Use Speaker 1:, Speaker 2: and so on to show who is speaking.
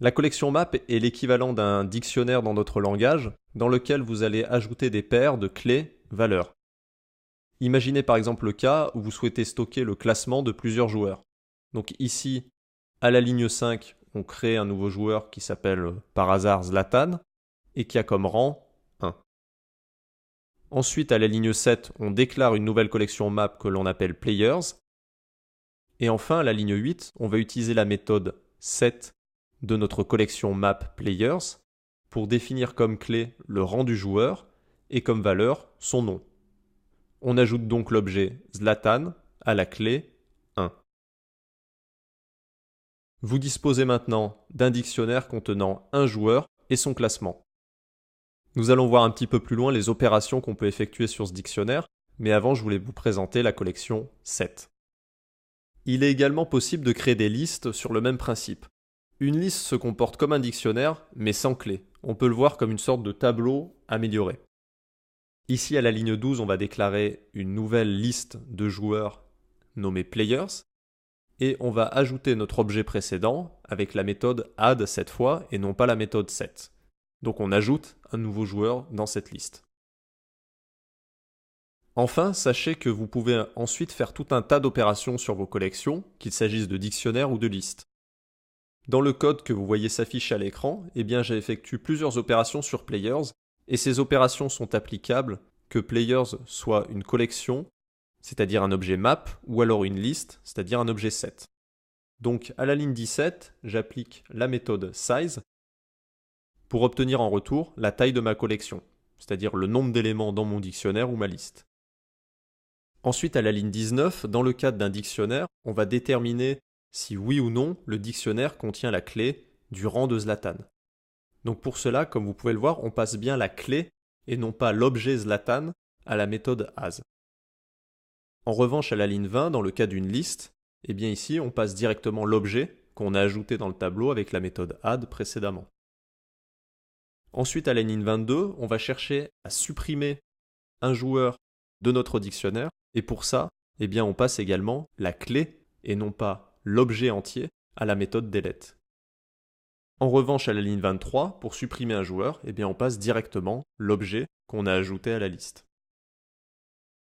Speaker 1: La collection map est l'équivalent d'un dictionnaire dans notre langage, dans lequel vous allez ajouter des paires de clés valeurs. Imaginez par exemple le cas où vous souhaitez stocker le classement de plusieurs joueurs. Donc ici, à la ligne 5, on crée un nouveau joueur qui s'appelle par hasard Zlatan et qui a comme rang 1. Ensuite, à la ligne 7, on déclare une nouvelle collection map que l'on appelle Players. Et enfin, à la ligne 8, on va utiliser la méthode set de notre collection map Players pour définir comme clé le rang du joueur et comme valeur son nom. On ajoute donc l'objet Zlatan à la clé 1. Vous disposez maintenant d'un dictionnaire contenant un joueur et son classement. Nous allons voir un petit peu plus loin les opérations qu'on peut effectuer sur ce dictionnaire, mais avant je voulais vous présenter la collection set. Il est également possible de créer des listes sur le même principe. Une liste se comporte comme un dictionnaire, mais sans clé. On peut le voir comme une sorte de tableau amélioré. Ici, à la ligne 12, on va déclarer une nouvelle liste de joueurs nommée Players, et on va ajouter notre objet précédent avec la méthode add cette fois, et non pas la méthode set. Donc on ajoute un nouveau joueur dans cette liste. Enfin, sachez que vous pouvez ensuite faire tout un tas d'opérations sur vos collections, qu'il s'agisse de dictionnaires ou de listes. Dans le code que vous voyez s'afficher à l'écran, j'effectue plusieurs opérations sur Players, et ces opérations sont applicables que Players soit une collection, c'est-à-dire un objet map, ou alors une liste, c'est-à-dire un objet set. Donc à la ligne 17, j'applique la méthode size pour obtenir en retour la taille de ma collection, c'est-à-dire le nombre d'éléments dans mon dictionnaire ou ma liste. Ensuite, à la ligne 19, dans le cadre d'un dictionnaire, on va déterminer si oui ou non le dictionnaire contient la clé du rang de Zlatan. Donc pour cela, comme vous pouvez le voir, on passe bien la clé et non pas l'objet Zlatan à la méthode as. En revanche, à la ligne 20, dans le cas d'une liste, ici on passe directement l'objet qu'on a ajouté dans le tableau avec la méthode add précédemment. Ensuite, à la ligne 22, on va chercher à supprimer un joueur de notre dictionnaire, et pour ça, on passe également la clé et non pas l'objet entier à la méthode delete. En revanche, à la ligne 23, pour supprimer un joueur, on passe directement l'objet qu'on a ajouté à la liste.